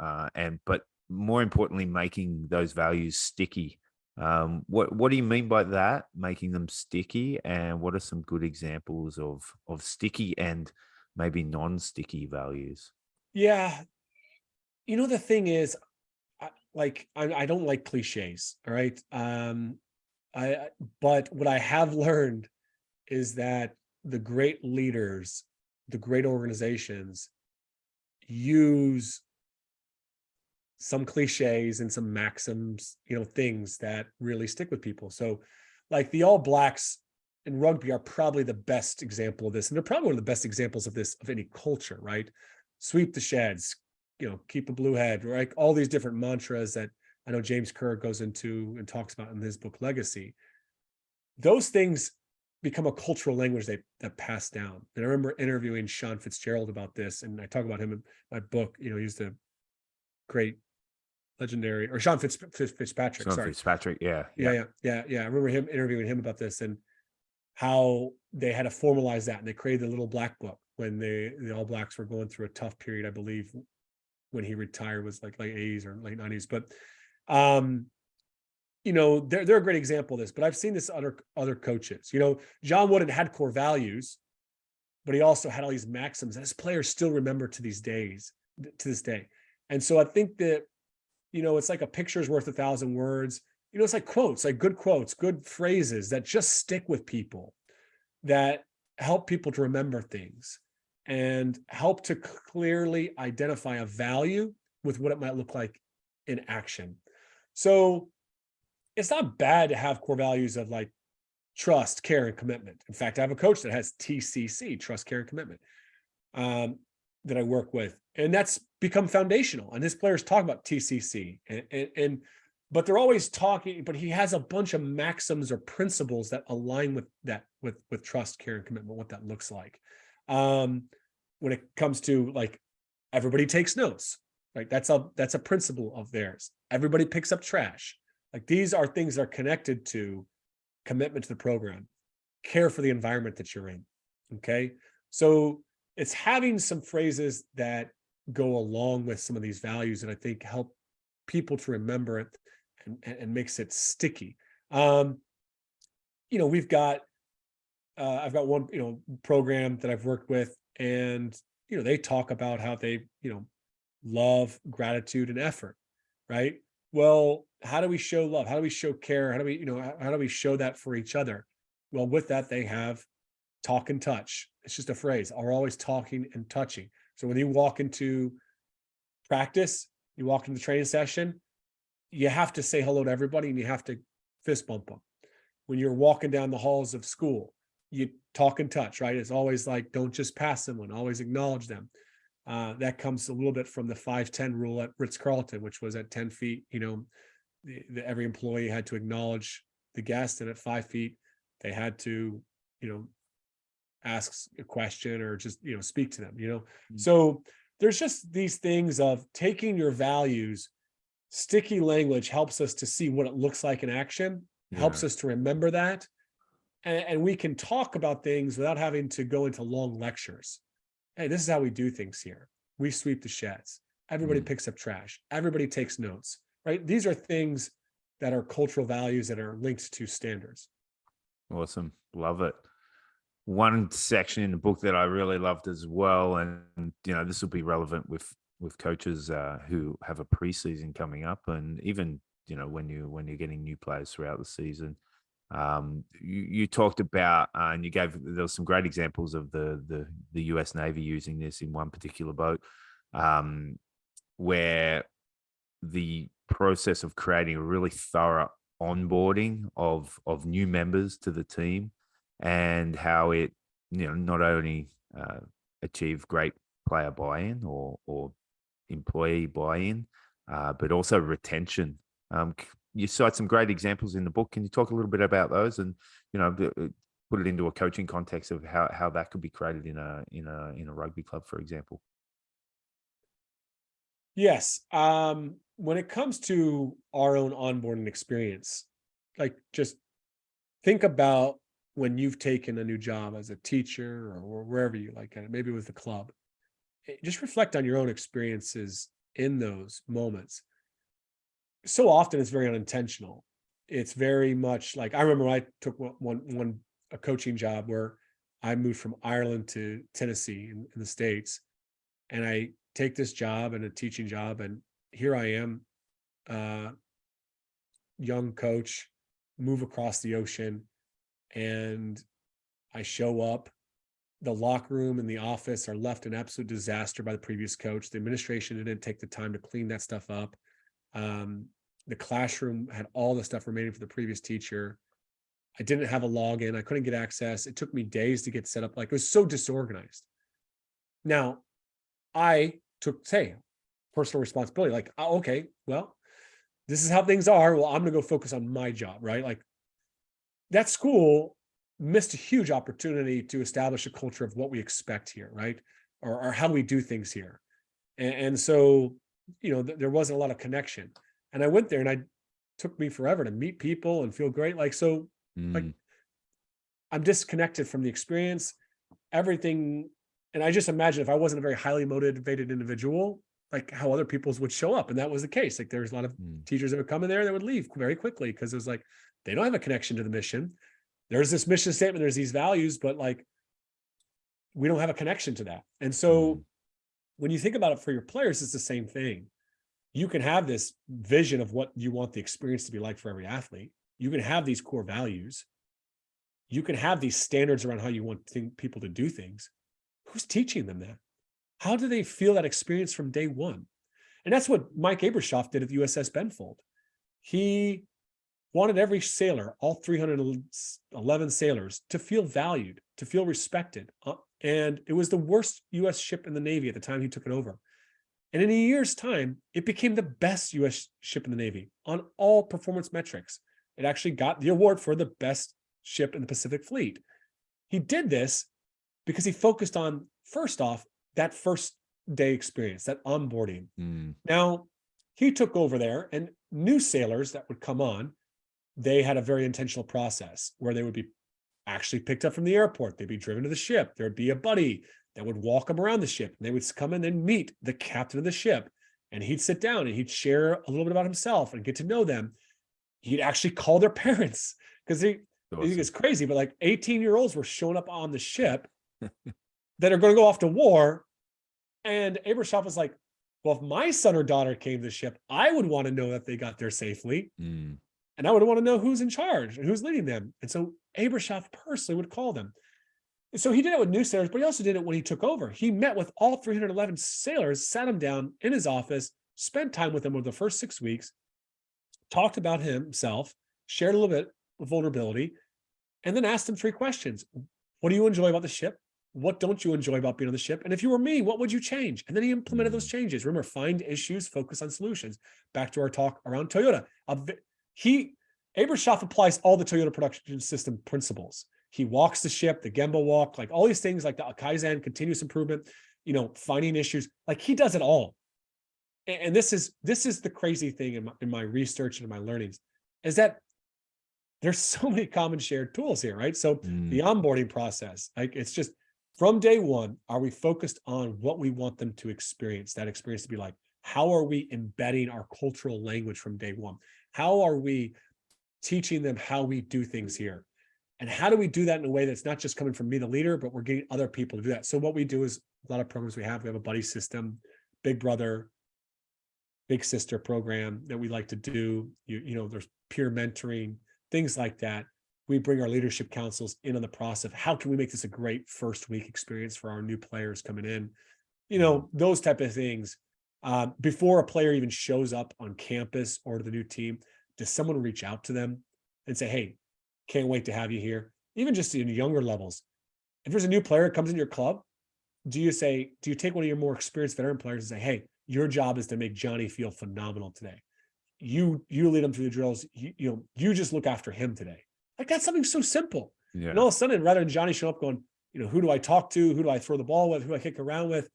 but more importantly, making those values sticky. What do you mean by that, making them sticky? And what are some good examples of sticky and maybe non-sticky values? Yeah. The thing is, I don't like cliches. All right. But what I have learned is that the great leaders, the great organizations use some cliches and some maxims, things that really stick with people. So like the All Blacks in rugby are probably the best example of this. And they're probably one of the best examples of this of any culture, right? Sweep the sheds, keep a blue head, right? All these different mantras that I know James Kerr goes into and talks about in his book, Legacy. Those things become a cultural language that pass down. And I remember interviewing Sean Fitzgerald about this, and I talk about him in my book. He's the great legendary, or Sean Fitzpatrick. Sean Fitzpatrick, yeah. I remember interviewing him about this and how they had to formalize that, and they created a little black book when the All Blacks were going through a tough period. I believe when he retired was like late 80s or late 90s, but they're a great example of this. But I've seen this other coaches. John Wooden had core values, but he also had all these maxims that his players still remember to this day. And so I think that it's like a picture's worth 1,000 words. It's like quotes, like good quotes, good phrases that just stick with people, that help people to remember things and help to clearly identify a value with what it might look like in action. So it's not bad to have core values of like trust, care, and commitment. In fact, I have a coach that has TCC, trust, care, and commitment, that I work with, and that's become foundational. And his players talk about TCC, but they're always talking. But he has a bunch of maxims or principles that align with that, with trust, care, and commitment. What that looks like, when it comes to like everybody takes notes, right? That's a principle of theirs. Everybody picks up trash. Like these are things that are connected to commitment to the program, care for the environment that you're in. Okay, so it's having some phrases that go along with some of these values that I think help people to remember it and makes it sticky. We've got, I've got one, program that I've worked with, and, they talk about how they, love, gratitude, and effort, right? Well, how do we show love? How do we show care? How do we show that for each other? Well, with that, they have talk and touch. It's just a phrase. We're always talking and touching. So when you walk into practice, you walk into the training session, you have to say hello to everybody and you have to fist bump them. When you're walking down the halls of school, you talk and touch, right? It's always like, don't just pass someone, always acknowledge them. That comes a little bit from the 5-10 rule at Ritz-Carlton, which was at 10 feet, every employee had to acknowledge the guest, and at 5 feet, they had to, ask a question or just, speak to them, Mm-hmm. So there's just these things of taking your values. Sticky language helps us to see what it looks like in action, helps us to remember that. And we can talk about things without having to go into long lectures. Hey, this is how we do things here. We sweep the sheds. Everybody picks up trash. Everybody takes notes, right? These are things that are cultural values that are linked to standards. Awesome. Love it. One section in the book that I really loved as well, and this will be relevant with coaches who have a preseason coming up, and even when you're getting new players throughout the season. You talked about, and there was some great examples of the US Navy using this in one particular boat, where the process of creating a really thorough onboarding of new members to the team, and how it not only achieve great player buy-in or employee buy-in, but also retention. You cite some great examples in the book. Can you talk a little bit about those, and put it into a coaching context of how that could be created in a rugby club, for example? Yes. When it comes to our own onboarding experience, like just think about when you've taken a new job as a teacher or wherever you like, maybe with the club. Just reflect on your own experiences in those moments. So often it's very unintentional. It's very much like, I remember I took a coaching job where I moved from Ireland to Tennessee in the States, and I take this job and a teaching job, and here I am, young coach move across the ocean and I show up. The locker room and the office are left an absolute disaster by the previous coach. The administration didn't take the time to clean that stuff up. The classroom had all the stuff remaining for the previous teacher. I didn't have a login. I couldn't get access. It took me days to get set up. Like, it was so disorganized. Now, I took, personal responsibility. Like, okay, well, this is how things are. Well, I'm going to go focus on my job, right? Like, that school missed a huge opportunity to establish a culture of what we expect here, right? Or how we do things here. And so, there wasn't a lot of connection. And I went there and it took me forever to meet people and feel great. Like, so like I'm disconnected from the experience, everything. And I just imagine if I wasn't a very highly motivated individual, like how other people's would show up. And that was the case. Like there's a lot of teachers that would come in there that would leave very quickly because it was like, they don't have a connection to the mission. There's this mission statement, there's these values, but like, we don't have a connection to that. And so when you think about it for your players, it's the same thing. You can have this vision of what you want the experience to be like for every athlete. You can have these core values. You can have these standards around how you want people to do things. Who's teaching them that? How do they feel that experience from day one? And that's what Mike Abershoff did at the USS Benfold. He wanted every sailor, all 311 sailors, to feel valued, to feel respected. And it was the worst U.S. ship in the Navy at the time he took it over. And in a year's time, it became the best U.S. ship in the Navy on all performance metrics. It actually got the award for the best ship in the Pacific Fleet. He did this because he focused on, first off, that first day experience, that onboarding. Now, he took over there, and new sailors that would come on, they had a very intentional process where they would be actually picked up from the airport. They'd be driven to the ship. There'd be a buddy that would walk them around the ship. And they would come in and meet the captain of the ship. And he'd sit down and he'd share a little bit about himself and get to know them. He'd actually call their parents because he think it's crazy, but like 18-year-olds were showing up on the ship that are going to go off to war. And Abershoff was like, well, if my son or daughter came to the ship, I would want to know that they got there safely. And I would want to know who's in charge and who's leading them. And so Abershoff personally would call them. And so he did it with new sailors, but he also did it when he took over. He met with all 311 sailors, sat them down in his office, spent time with them over the first 6 weeks, talked about himself, shared a little bit of vulnerability, and then asked them 3 questions. What do you enjoy about the ship? What don't you enjoy about being on the ship? And if you were me, what would you change? And then he implemented those changes. Remember, find issues, focus on solutions. Back to our talk around Toyota. Abershoff applies all the Toyota production system principles. He walks the ship, the Gemba walk, like all these things, like the Kaizen, continuous improvement, finding issues. Like he does it all. And this is the crazy thing in my research and in my learnings, is that there's so many common shared tools here, right? So the onboarding process, like it's just from day one, are we focused on what we want them to experience, that experience to be like? How are we embedding our cultural language from day one? How are we teaching them how we do things here? And how do we do that in a way that's not just coming from me, the leader, but we're getting other people to do that? So what we do is a lot of programs we have a buddy system, big brother, big sister program that we like to do. There's peer mentoring, things like that. We bring our leadership councils in on the process of how can we make this a great first week experience for our new players coming in, those type of things. Before a player even shows up on campus or to the new team, does someone reach out to them and say, hey, can't wait to have you here? Even just in younger levels. If there's a new player that comes in your club, do you take one of your more experienced veteran players and say, hey, your job is to make Johnny feel phenomenal today. You lead him through the drills. You just look after him today. Like that's something so simple. Yeah. And all of a sudden, rather than Johnny show up going, who do I talk to? Who do I throw the ball with? Who do I kick around with?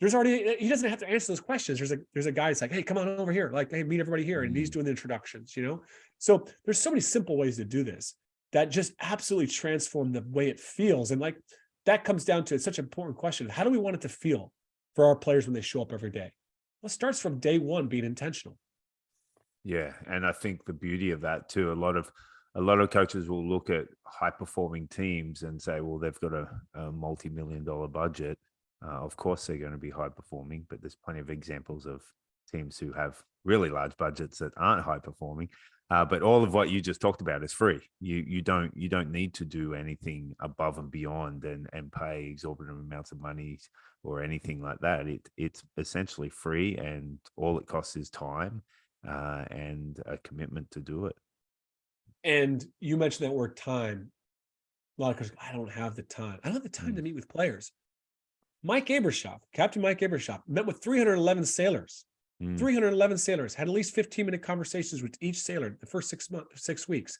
He doesn't have to answer those questions. There's a guy that's like, hey, come on over here. Like, hey, meet everybody here. And he's doing the introductions, So there's so many simple ways to do this that just absolutely transform the way it feels. And like, that comes down to, it's such an important question. How do we want it to feel for our players when they show up every day? Well, it starts from day one being intentional. Yeah. And I think the beauty of that too, a lot of coaches will look at high performing teams and say, well, they've got a multi-million-dollar budget. Of course, they're going to be high performing, but there's plenty of examples of teams who have really large budgets that aren't high performing. But all of what you just talked about is free. You don't need to do anything above and beyond and pay exorbitant amounts of money or anything like that. It's essentially free, and all it costs is time and a commitment to do it. And you mentioned that word time. A lot of coaches, I don't have the time. I don't have the time to meet with players. Mike Abershoff, Captain Mike Abershoff, met with 311 sailors. 311 sailors, had at least 15-minute conversations with each sailor the first 6 weeks.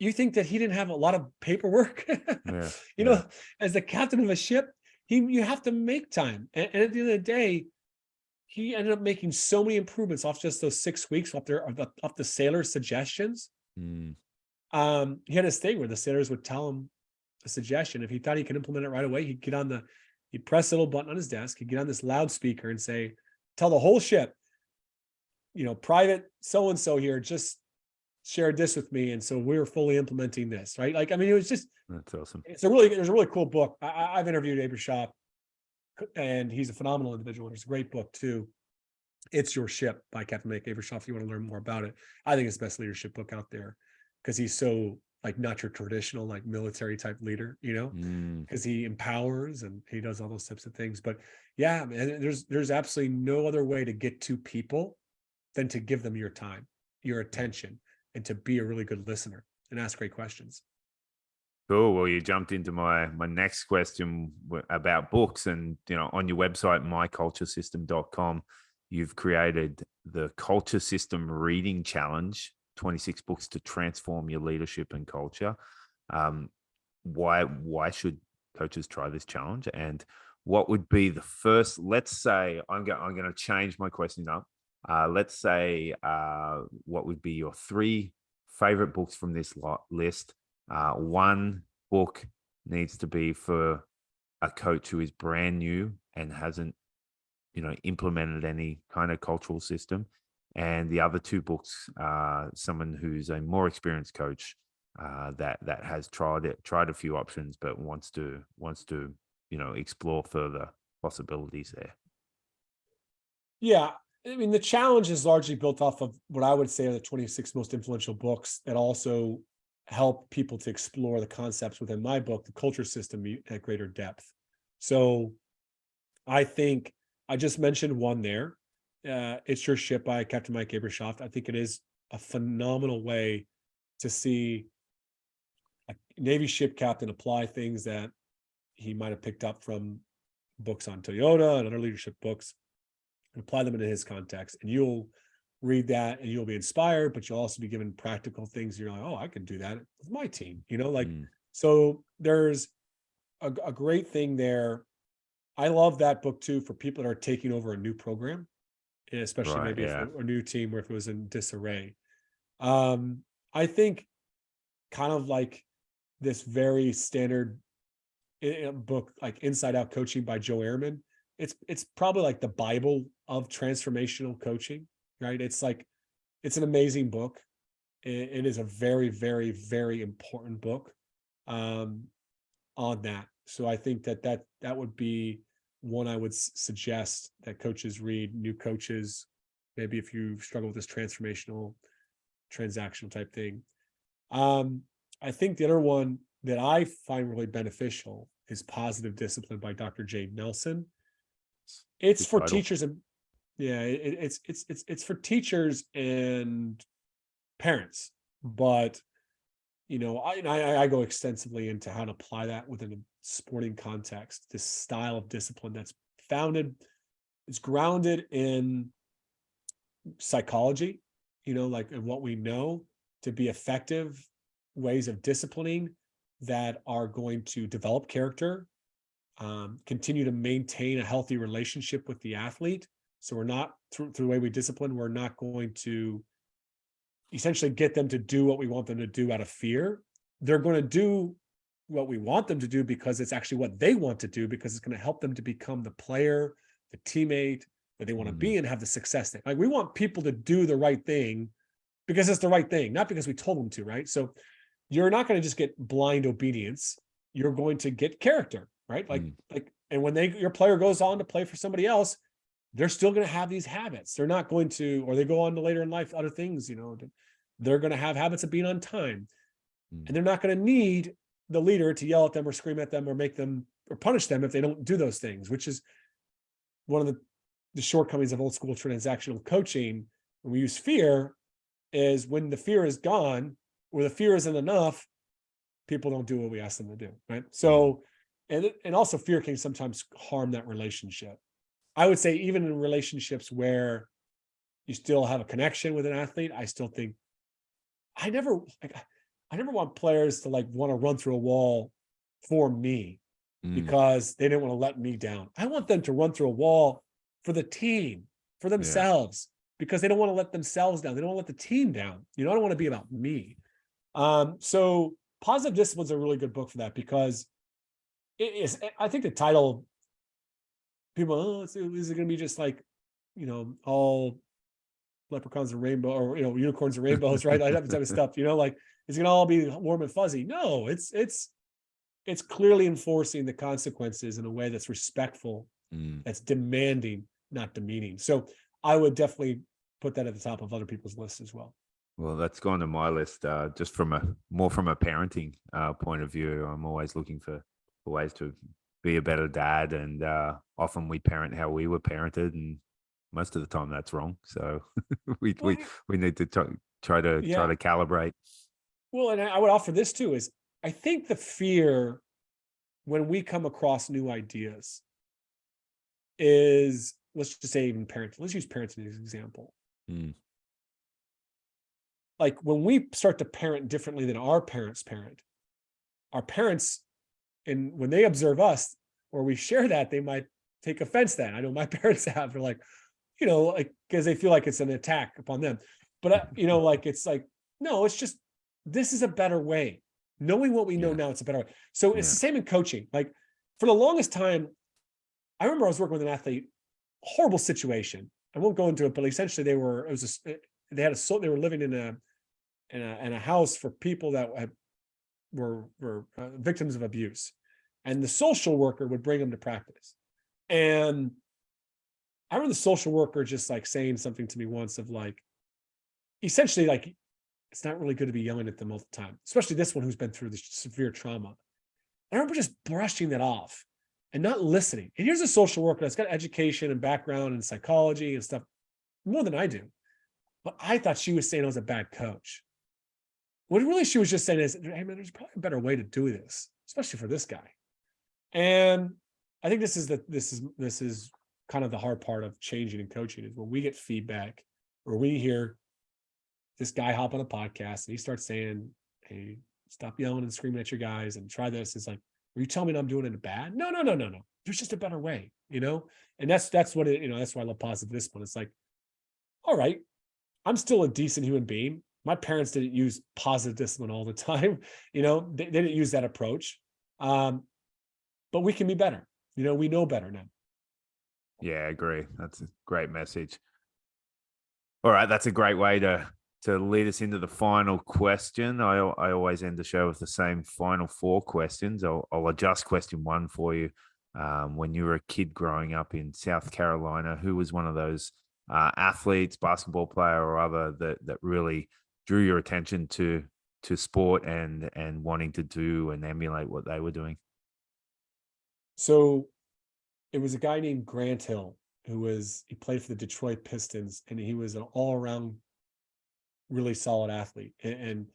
You think that he didn't have a lot of paperwork? You know, as the captain of a ship, you have to make time. And at the end of the day, he ended up making so many improvements off just those 6 weeks off the sailors' suggestions. He had this thing where the sailors would tell him a suggestion. If he thought he could implement it right away, he'd press a little button on his desk, he'd get on this loudspeaker and say, tell the whole ship, you know, private so-and-so here just shared this with me. And so we're fully implementing this, right? Like, I mean, it was just, that's awesome. There's a really cool book. I've interviewed Abershoff, and he's a phenomenal individual. It's a great book too. It's Your Ship by Captain Mike Abershoff. If you want to learn more about it, I think it's the best leadership book out there, because he's so like not your traditional like military type leader, you know, because he empowers and he does all those types of things. But yeah, man, there's absolutely no other way to get to people than to give them your time, your attention, and to be a really good listener and ask great questions. Cool. Well, you jumped into my next question about books, and you know, on your website, myculturesystem.com, you've created the Culture System Reading Challenge, 26 books to transform your leadership and culture. Why should coaches try this challenge? And what would be the first? Let's say I'm going to change my question up. Let's say what would be your 3 favorite books from this list? One book needs to be for a coach who is brand new and hasn't, you know, implemented any kind of cultural system. And the other 2 books, someone who's a more experienced coach that has tried a few options, but wants to you know, explore further possibilities there. Yeah, I mean, the challenge is largely built off of what I would say are the 26 most influential books that also help people to explore the concepts within my book, The Culture System, at greater depth. So I think I just mentioned one there. It's Your Ship by Captain Mike Abershoff. I think it is a phenomenal way to see a Navy ship captain apply things that he might have picked up from books on Toyota and other leadership books, and apply them into his context. And you'll read that and you'll be inspired, but you'll also be given practical things. You're like, oh, I can do that with my team, you know, like, so there's a great thing there. I love that book too, for people that are taking over a new program, especially maybe if a new team where if it was in disarray. I think kind of like this very standard book, like Inside Out Coaching by Joe Ehrman. It's probably like the Bible of transformational coaching, right? It's like, it's an amazing book. It is a very, very, very important book on that. So I think that would be one I would suggest that coaches read, new coaches, maybe if you struggle with this transformational, transactional type thing. I think the other one that I find really beneficial is Positive Discipline by Dr. Jay Nelson. It's for teachers and it's for teachers and parents, but you know, I go extensively into how to apply that within a sporting context. This style of discipline that's it's grounded in psychology, you know, like in what we know to be effective ways of disciplining that are going to develop character, continue to maintain a healthy relationship with the athlete. So we're not through the way we discipline, we're not going to essentially get them to do what we want them to do out of fear. They're going to do what we want them to do because it's actually what they want to do, because it's going to help them to become the player, the teammate that they want to be and have the success thing. Like, we want people to do the right thing because it's the right thing, not because we told them to, right? So you're not going to just get blind obedience. You're going to get character, right? And when your player goes on to play for somebody else, they're still going to have these habits. They're not going to, or they go on to later in life, other things, you know, They're going to have habits of being on time, and they're not going to need the leader to yell at them or scream at them or make them or punish them if they don't do those things, which is one of the shortcomings of old school transactional coaching. When we use fear, is when the fear is gone or the fear isn't enough, people don't do what we ask them to do, right? So, and also fear can sometimes harm that relationship. I would say even in relationships where you still have a connection with an athlete, I still think I never want players to like want to run through a wall for me because they didn't want to let me down. I want them to run through a wall for the team, for themselves, because they don't want to let themselves down. They don't want to let the team down. I don't want to be about me. So Positive Discipline's a really good book for that, because it is, I think the title, people, is it going to be just like, all leprechauns and rainbow, or, unicorns and rainbows, right? That type of stuff, like, it's going to all be warm and fuzzy. No, it's clearly enforcing the consequences in a way that's respectful, that's demanding, not demeaning. So I would definitely put that at the top of other people's lists as well. Well, that's gone to my list, just from a parenting point of view. I'm always looking for ways to be a better dad, and often we parent how we were parented, and most of the time that's wrong. So we need to try to calibrate. Well, and I would offer this too, is I think the fear when we come across new ideas is, let's just say even parenting. Let's use parenting as an example. Like when we start to parent differently than our parents parent, our parents, and when they observe us or we share that, they might take offense to that. I know my parents have. They're like, because they feel like it's an attack upon them. But, it's like, no, it's just, this is a better way. Knowing what we know now, it's a better way. So it's the same in coaching. Like for the longest time, I remember I was working with an athlete, horrible situation. I won't go into it, but essentially they were living in a house for people that were victims of abuse, and the social worker would bring them to practice. And I remember the social worker just like saying something to me once of like, essentially like, it's not really good to be yelling at them all the time, especially this one who's been through this severe trauma. I remember just brushing that off and not listening. And here's a social worker that's got education and background in psychology and stuff more than I do. But I thought she was saying I was a bad coach. What really she was just saying is, hey man, there's probably a better way to do this, especially for this guy. And I think this is kind of the hard part of changing and coaching, is when we get feedback or we hear this guy hop on a podcast and he starts saying, hey, stop yelling and screaming at your guys and try this. It's like, are you telling me I'm doing it bad? No. There's just a better way, And that's what it, that's why I love Positive Discipline. It's like, all right, I'm still a decent human being. My parents didn't use Positive Discipline all the time. They didn't use that approach. But we can be better. We know better now. Yeah, I agree. That's a great message. All right. That's a great way to lead us into the final question. I always end the show with the same final 4 questions. I'll adjust question 1 for you. When you were a kid growing up in South Carolina, who was one of those athletes, basketball player or other, that really drew your attention to sport and wanting to do and emulate what they were doing? So it was a guy named Grant Hill he played for the Detroit Pistons, and he was an all-around really solid athlete and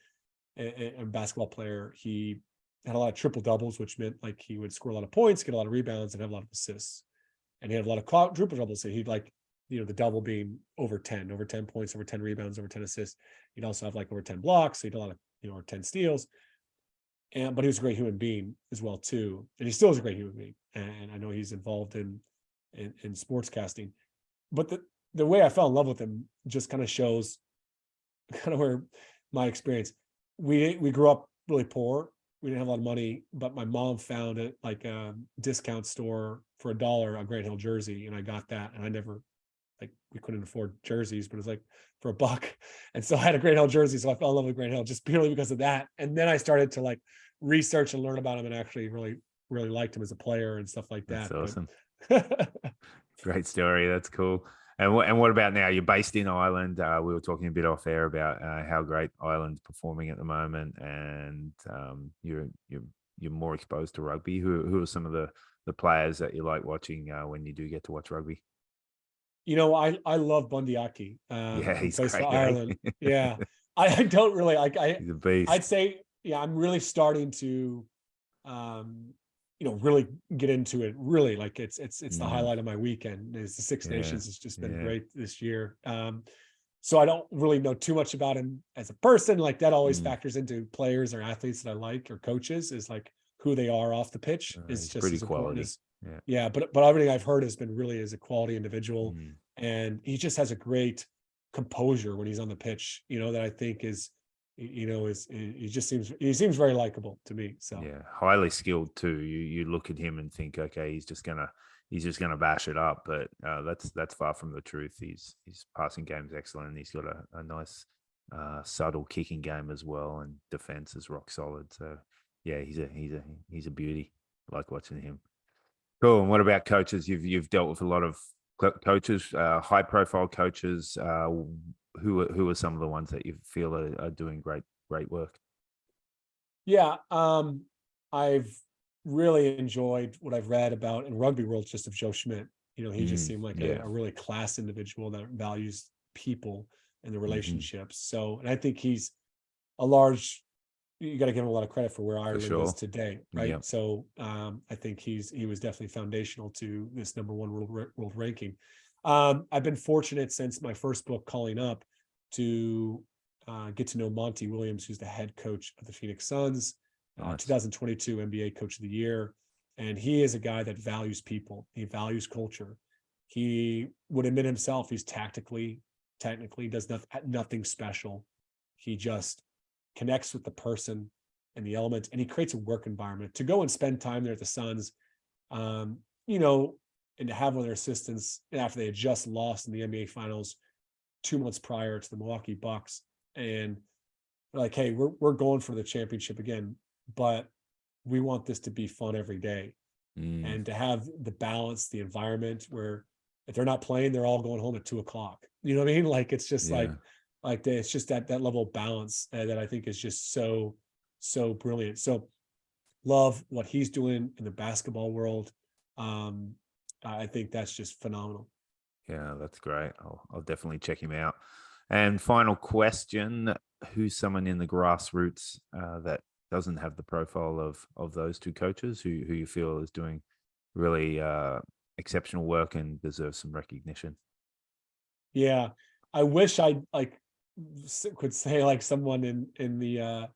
basketball player. He had a lot of triple doubles, which meant like he would score a lot of points, get a lot of rebounds, and have a lot of assists. And he had a lot of quadruple doubles. So he'd like, the double being over 10 points, over 10 rebounds, over 10 assists. He'd also have like over 10 blocks. So he'd a lot of, or 10 steals. But he was a great human being as well too. And he still is a great human being. And I know he's involved in sportscasting. But the way I fell in love with him just kind of shows kind of where my experience. We grew up really poor. We didn't have a lot of money, but my mom found it like a discount store for $1 a Grant Hill jersey, and I got that. And I never, like, we couldn't afford jerseys, but it was like for $1, and so I had a Grant Hill jersey. So I fell in love with Grant Hill just purely because of that. And then I started to like research and learn about him, and actually really liked him as a player and stuff like that. That's awesome. Great story. That's cool. And what about now? You're based in Ireland. We were talking a bit off air about how great Ireland's performing at the moment, and you're more exposed to rugby. Who are some of the players that you like watching when you do get to watch rugby? I love Bundy Aki, Yeah, who he's plays for great. Ireland. Yeah, I don't really like. He's a beast. I'd say, yeah, I'm really starting to, really get into it. Really, like it's the highlight of my weekend. Is the Six Nations has just been great this year. So I don't really know too much about him as a person. Like that always factors into players or athletes that I like or coaches, is like who they are off the pitch is He's just pretty as important quality. as Yeah. but everything I've heard has been really as a quality individual, and he just has a great composure when he's on the pitch. That I think is he seems very likable to me. So yeah, highly skilled too. You look at him and think, okay, he's just gonna bash it up, but that's far from the truth. His passing game's excellent. He's got a nice subtle kicking game as well, and defense is rock solid. So yeah, he's a beauty. I like watching him. Cool. And what about coaches? You've dealt with a lot of coaches, high profile coaches. Who are some of the ones that you feel are doing great work? Yeah, I've really enjoyed what I've read about in rugby world, just of Joe Schmidt. He just seemed like a really class individual that values people and the relationships. So, and I think he's you got to give him a lot of credit for where Ireland is today, right? Yep. So I think he was definitely foundational to this number one world ranking. I've been fortunate since my first book, Calling Up, to get to know Monty Williams, who's the head coach of the Phoenix Suns, 2022 NBA Coach of the Year. And he is a guy that values people. He values culture. He would admit himself, he's technically does nothing special. He just connects with the person and the element, and he creates a work environment to go and spend time there at the Suns, and to have one of their assistants after they had just lost in the NBA Finals 2 months prior to the Milwaukee Bucks. And they're like, hey, we're going for the championship again, but we want this to be fun every day. And to have the balance, the environment where if they're not playing, they're all going home at 2:00. You know what I mean? Like, it's just it's just that level of balance that I think is just so brilliant. So love what he's doing in the basketball world. I think that's just phenomenal. Yeah, that's great. I'll definitely check him out. And final question: who's someone in the grassroots that doesn't have the profile of those two coaches who you feel is doing really exceptional work and deserves some recognition? Yeah, I wish I could say like someone in the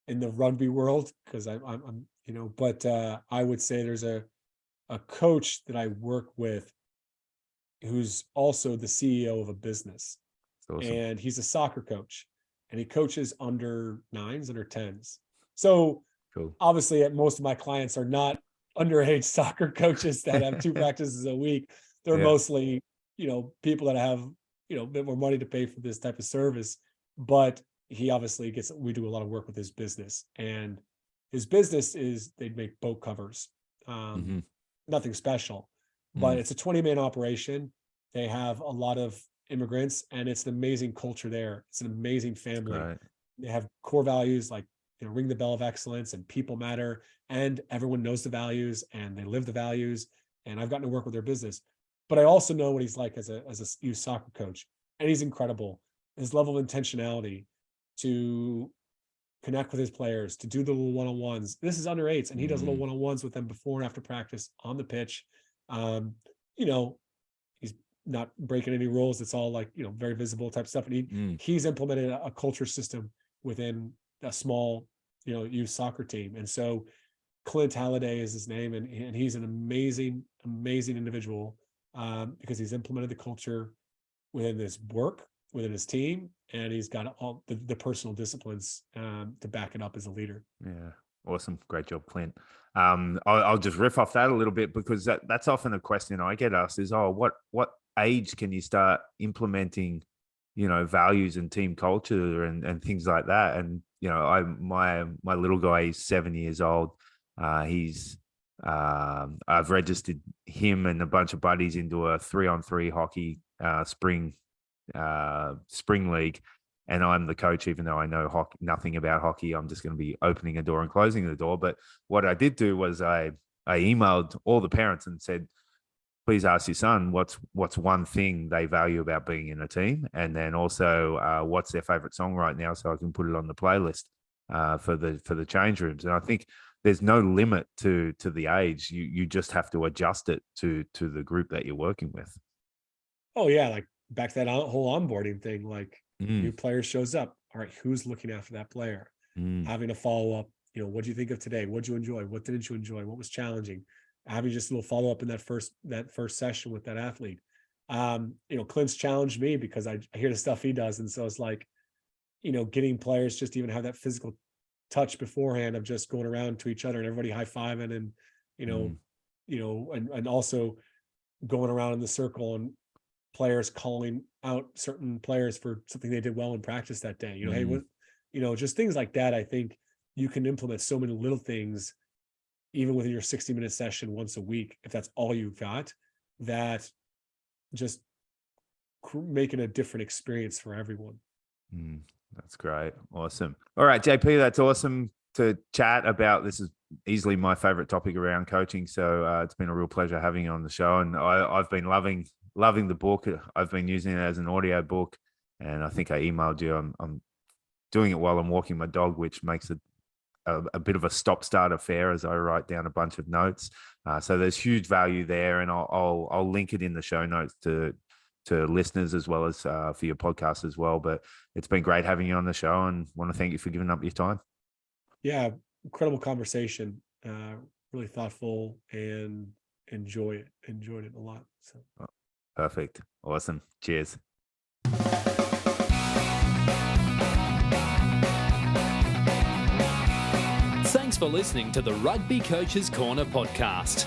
rugby world, because I'm but I would say there's a coach that I work with who's also the CEO of a business. Awesome. And he's a soccer coach, and he coaches under 9s, under 10s. So cool. Obviously most of my clients are not underage soccer coaches that have 2 practices a week. They're mostly, people that have, a bit more money to pay for this type of service. But he obviously we do a lot of work with his business, and his business is they'd make boat covers. Nothing special, but it's a 20-man operation. They have a lot of immigrants, and it's an amazing culture there. It's an amazing family. Right. They have core values like, ring the bell of excellence and people matter, and everyone knows the values and they live the values. And I've gotten to work with their business, but I also know what he's like as a youth soccer coach, and he's incredible. His level of intentionality to connect with his players, to do the little one-on-ones. This is under 8s, and he does little one-on-ones with them before and after practice on the pitch. He's not breaking any rules. It's all like, very visible type stuff. And he's implemented a culture system within a small, youth soccer team. And so Clint Halliday is his name, and he's an amazing individual, because he's implemented the culture within his work, within his team, and he's got all the personal disciplines to back it up as a leader. Yeah, awesome, great job, Clint. I'll just riff off that a little bit, because that's often a question I get asked is, what age can you start implementing, values and team culture and things like that? And my little guy, he's 7 years old. I've registered him and a bunch of buddies into a 3-on-3 hockey spring league, and I'm the coach, even though I know nothing about hockey. I'm just going to be opening a door and closing the door. But what I did do was I emailed all the parents and said, please ask your son what's one thing they value about being in a team, and then also what's their favorite song right now, so I can put it on the playlist for the change rooms. And I think there's no limit to the age. You just have to adjust it to the group that you're working with. Oh yeah, like back to that whole onboarding thing. Like new player shows up. All right, who's looking after that player? Having a follow up. What do you think of today? What did you enjoy? What didn't you enjoy? What was challenging? Having just a little follow up in that first session with that athlete. Clint's challenged me because I hear the stuff he does, and so it's like, getting players just to even have that physical touch beforehand of just going around to each other and everybody high-fiving and and also going around in the circle and players calling out certain players for something they did well in practice that day. Hey, what, just things like that. I think you can implement so many little things even within your 60-minute session once a week, if that's all you've got, that just making a different experience for everyone. That's great. Awesome. All right, JP, that's awesome to chat about. This is easily my favorite topic around coaching. So it's been a real pleasure having you on the show. And I've been loving the book. I've been using it as an audio book. And I think I emailed you. I'm doing it while I'm walking my dog, which makes it a bit of a stop-start affair as I write down a bunch of notes. So there's huge value there. And I'll link it in the show notes to listeners as well as for your podcast as well. But it's been great having you on the show, and want to thank you for giving up your time. Yeah, incredible conversation. Really thoughtful, and enjoyed it a lot. So perfect. Awesome. Cheers. Thanks for listening to the Rugby Coaches Corner podcast.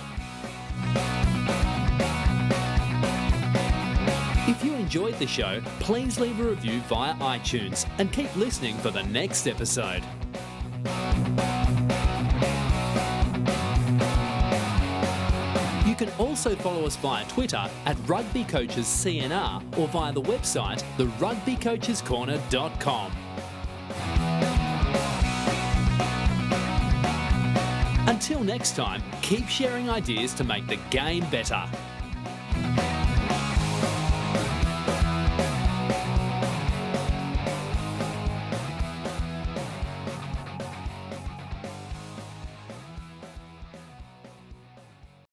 If you enjoyed the show, please leave a review via iTunes and keep listening for the next episode. You can also follow us via Twitter at RugbyCoachesCNR or via the website therugbycoachescorner.com. Until next time, keep sharing ideas to make the game better.